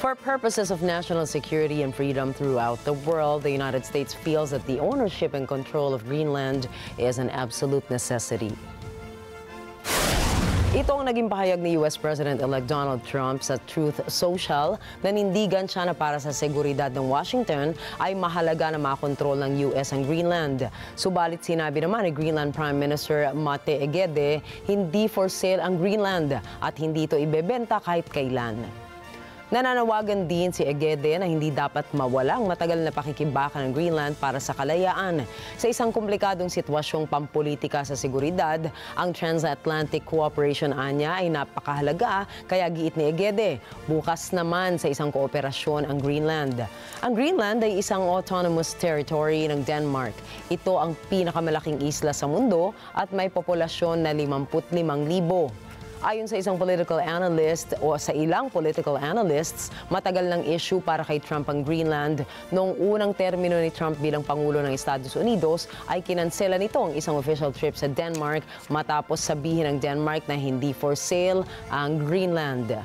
For purposes of national security and freedom throughout the world, the United States feels that the ownership and control of Greenland is an absolute necessity. Ito ang naging pahayag ni U.S. President-elect Donald Trump sa Truth Social. Nanindigan siya na para sa seguridad ng Washington ay mahalaga na makontrol ng U.S. ang Greenland. Subalit sinabi naman ni Greenland Prime Minister Mate Egede, hindi for sale ang Greenland at hindi ito ibebenta kahit kailan. Nananawagan din si Egede na hindi dapat mawala ang matagal na pakikibakan ng Greenland para sa kalayaan. Sa isang komplikadong sitwasyong pampolitika sa seguridad, ang transatlantic cooperation anya ay napakahalaga, kaya giit ni Egede. Bukas naman sa isang kooperasyon ang Greenland. Ang Greenland ay isang autonomous territory ng Denmark. Ito ang pinakamalaking isla sa mundo at may populasyon na 55,000. Ayon sa isang political analyst o sa ilang political analysts, matagal ng issue para kay Trump ang Greenland. Noong unang termino ni Trump bilang Pangulo ng Estados Unidos ay kinansela nito ang isang official trip sa Denmark matapos sabihin ng Denmark na hindi for sale ang Greenland.